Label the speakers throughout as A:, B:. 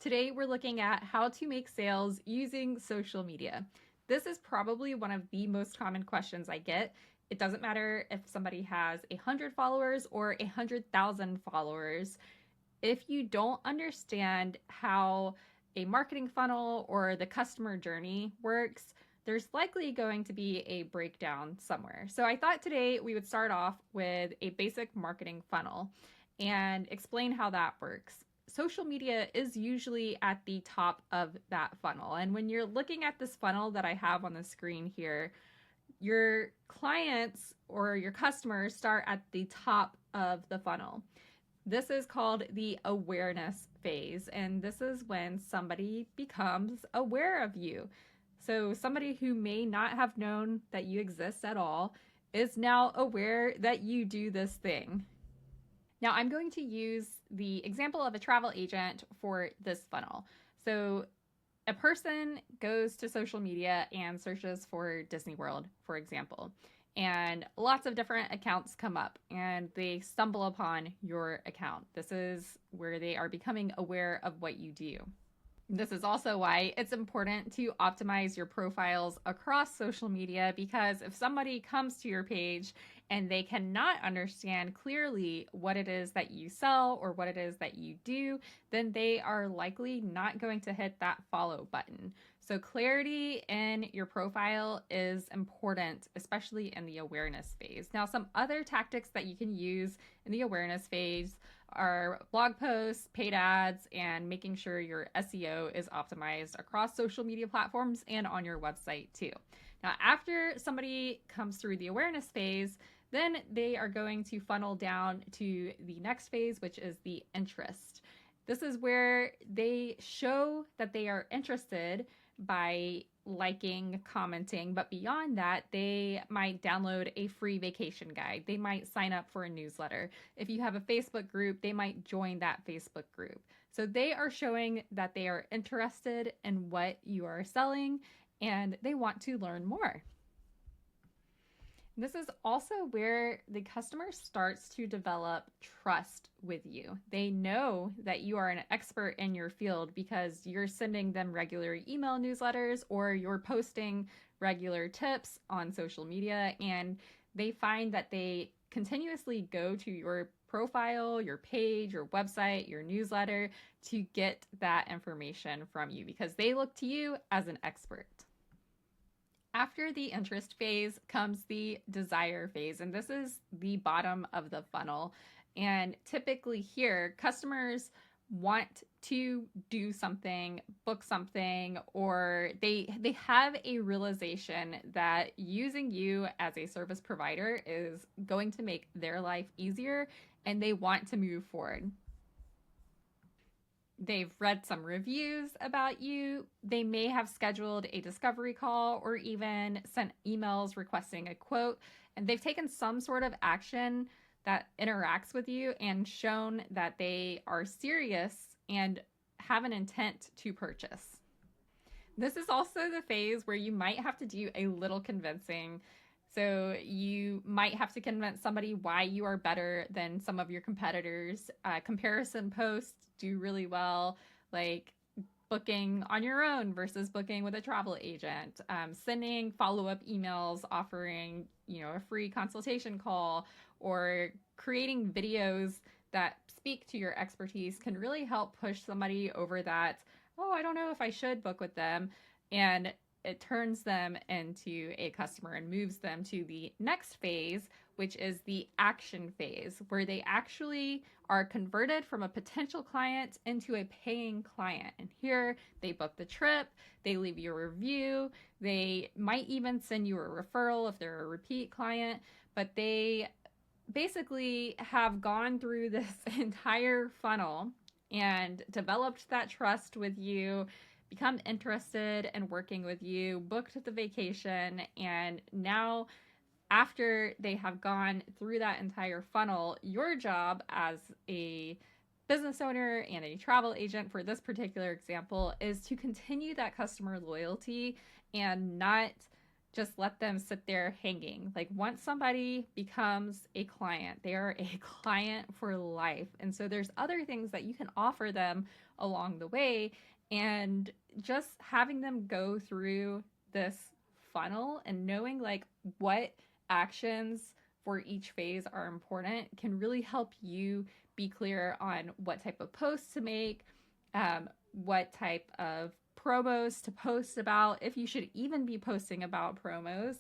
A: Today we're looking at how to make sales using social media. This is probably one of the most common questions I get. It doesn't matter if somebody has 100 followers or 100,000 followers. If you don't understand how a marketing funnel or the customer journey works, there's likely going to be a breakdown somewhere. So I thought today we would start off with a basic marketing funnel and explain how that works. Social media is usually at the top of that funnel. And when you're looking at this funnel that I have on the screen here, your clients or your customers start at the top of the funnel. This is called the awareness phase, and this is when somebody becomes aware of you. So somebody who may not have known that you exist at all is now aware that you do this thing. Now I'm going to use the example of a travel agent for this funnel. So a person goes to social media and searches for Disney World, for example, and lots of different accounts come up and they stumble upon your account. This is where they are becoming aware of what you do. This is also why it's important to optimize your profiles across social media, because if somebody comes to your page and they cannot understand clearly what it is that you sell or what it is that you do, then they are likely not going to hit that follow button. So clarity in your profile is important, especially in the awareness phase. Now, some other tactics that you can use in the awareness phase are blog posts, paid ads, and making sure your SEO is optimized across social media platforms and on your website too. Now, after somebody comes through the awareness phase, then they are going to funnel down to the next phase, which is the interest. This is where they show that they are interested by liking, commenting, but beyond that, they might download a free vacation guide. They might sign up for a newsletter. If you have a Facebook group, they might join that Facebook group. So they are showing that they are interested in what you are selling and they want to learn more. This is also where the customer starts to develop trust with you. They know that you are an expert in your field because you're sending them regular email newsletters or you're posting regular tips on social media, and they find that they continuously go to your profile, your page, your website, your newsletter to get that information from you because they look to you as an expert. After the interest phase comes the desire phase, and this is the bottom of the funnel. And typically here, customers want to do something, book something, or they have a realization that using you as a service provider is going to make their life easier, and they want to move forward. They've read some reviews about you. They may have scheduled a discovery call or even sent emails requesting a quote. And they've taken some sort of action that interacts with you and shown that they are serious and have an intent to purchase. This is also the phase where you might have to do a little convincing. So you might have to convince somebody why you are better than some of your competitors. Comparison posts do really well, like booking on your own versus booking with a travel agent, sending follow-up emails offering, a free consultation call, or creating videos that speak to your expertise can really help push somebody over that, oh, I don't know if I should book with them. And it turns them into a customer and moves them to the next phase, which is the action phase, where they actually are converted from a potential client into a paying client. And here they book the trip, they leave you a review, they might even send you a referral if they're a repeat client, but they basically have gone through this entire funnel and developed that trust with you, become interested in working with you, booked the vacation, and now after they have gone through that entire funnel, your job as a business owner and a travel agent for this particular example is to continue that customer loyalty and not just let them sit there hanging. Like once somebody becomes a client, they are a client for life. And so there's other things that you can offer them along the way. And just having them go through this funnel and knowing like what actions for each phase are important can really help you be clear on what type of posts to make, what type of promos to post about, if you should even be posting about promos,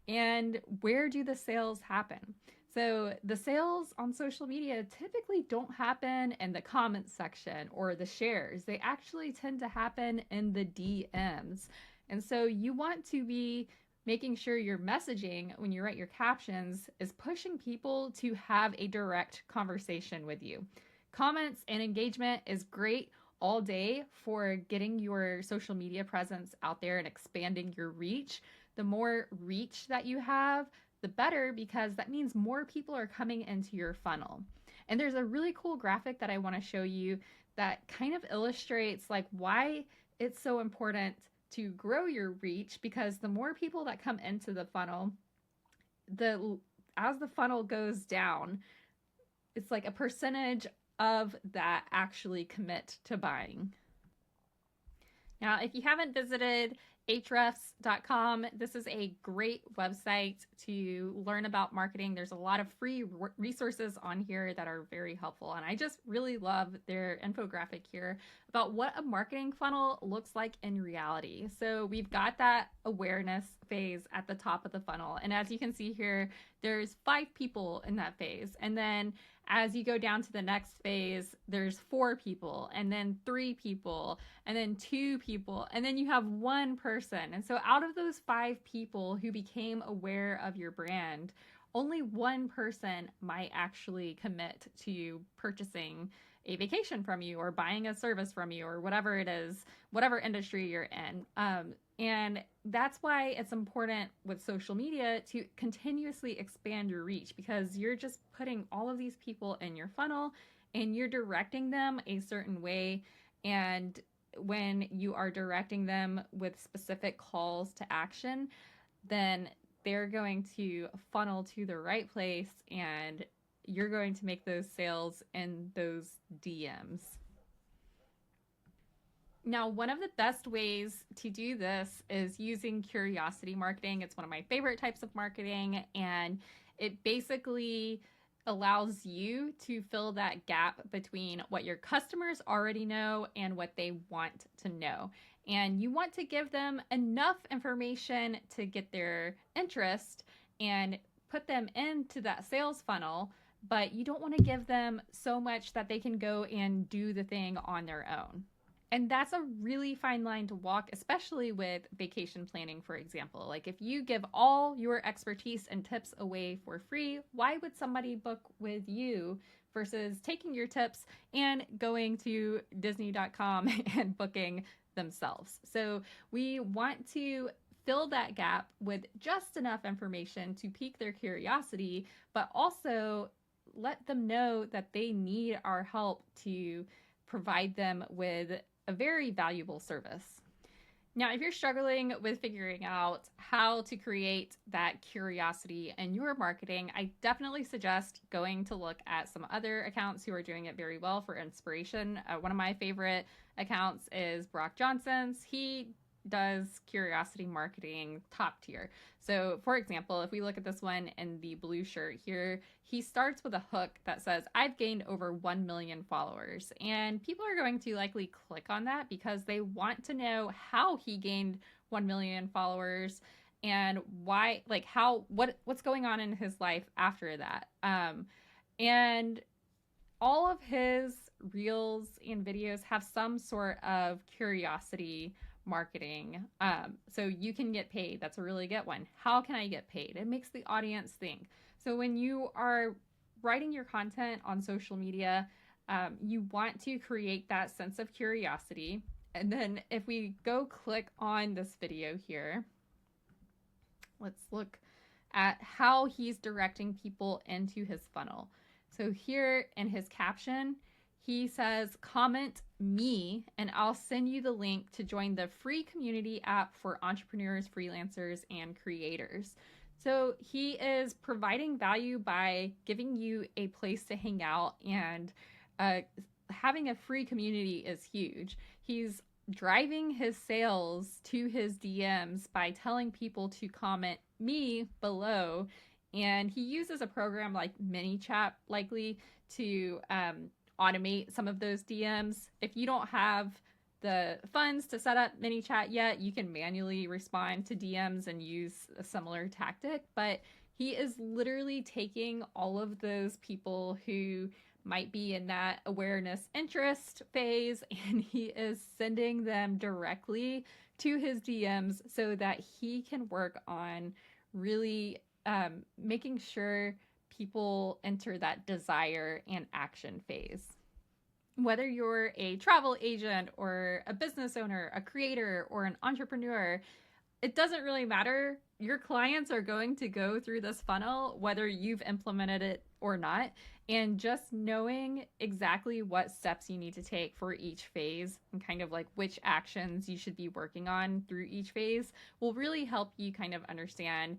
A: and where do the sales happen. So the sales on social media typically don't happen in the comments section or the shares. They actually tend to happen in the DMs. And so you want to be making sure your messaging when you write your captions is pushing people to have a direct conversation with you. Comments and engagement is great all day for getting your social media presence out there and expanding your reach. The more reach that you have, the better, because that means more people are coming into your funnel. And there's a really cool graphic that I want to show you that kind of illustrates like why it's so important to grow your reach, because the more people that come into the funnel, as the funnel goes down, it's like a percentage of that actually commit to buying. Now, if you haven't visited ahrefs.com, this is a great website to learn about marketing. There's a lot of free resources on here that are very helpful. And I just really love their infographic here about what a marketing funnel looks like in reality. So we've got that awareness phase at the top of the funnel. And as you can see here, there's 5 people in that phase. And then as you go down to the next phase, there's 4 people, and then 3 people, and then 2 people, and then you have 1 person. And so out of those 5 people who became aware of your brand, only 1 person might actually commit to purchasing a vacation from you or buying a service from you or whatever it is, whatever industry you're in. And that's why it's important with social media to continuously expand your reach, because you're just putting all of these people in your funnel and you're directing them a certain way. And when you are directing them with specific calls to action, then they're going to funnel to the right place and you're going to make those sales in those DMs. Now, one of the best ways to do this is using curiosity marketing. It's one of my favorite types of marketing, and it basically allows you to fill that gap between what your customers already know and what they want to know. And you want to give them enough information to get their interest and put them into that sales funnel, but you don't want to give them so much that they can go and do the thing on their own. And that's a really fine line to walk, especially with vacation planning, for example. Like if you give all your expertise and tips away for free, why would somebody book with you versus taking your tips and going to Disney.com and booking themselves? So we want to fill that gap with just enough information to pique their curiosity, but also let them know that they need our help to provide them with a very valuable service. Now, if you're struggling with figuring out how to create that curiosity in your marketing, I definitely suggest going to look at some other accounts who are doing it very well for inspiration. One of my favorite accounts is Brock Johnson's. He does curiosity marketing top tier. So for example, if we look at this one in the blue shirt here, he starts with a hook that says, I've gained over 1 million followers. And people are going to likely click on that because they want to know how he gained 1 million followers and why, like what's going on in his life after that. And all of his reels and videos have some sort of curiosity marketing. So you can get paid. That's a really good one. How can I get paid? It makes the audience think. So when you are writing your content on social media, you want to create that sense of curiosity. And then if we go click on this video here, let's look at how he's directing people into his funnel. So here in his caption, he says, comment me and I'll send you the link to join the free community app for entrepreneurs, freelancers, and creators. So he is providing value by giving you a place to hang out and having a free community is huge. He's driving his sales to his DMs by telling people to comment me below. And he uses a program like ManyChat likely to automate some of those DMs. If you don't have the funds to set up ManyChat yet, you can manually respond to DMs and use a similar tactic. But he is literally taking all of those people who might be in that awareness interest phase, and he is sending them directly to his DMs so that he can work on really making sure people enter that desire and action phase. Whether you're a travel agent or a business owner, a creator, or an entrepreneur, it doesn't really matter. Your clients are going to go through this funnel, whether you've implemented it or not. And just knowing exactly what steps you need to take for each phase and kind of like which actions you should be working on through each phase will really help you kind of understand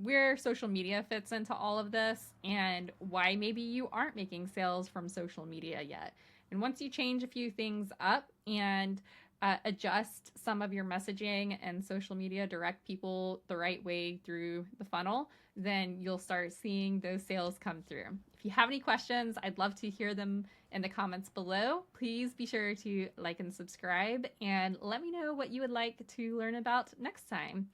A: where social media fits into all of this and why maybe you aren't making sales from social media yet. And once you change a few things up and adjust some of your messaging and social media, direct people the right way through the funnel, then you'll start seeing those sales come through. If you have any questions, I'd love to hear them in the comments below. Please be sure to like and subscribe, and let me know what you would like to learn about next time.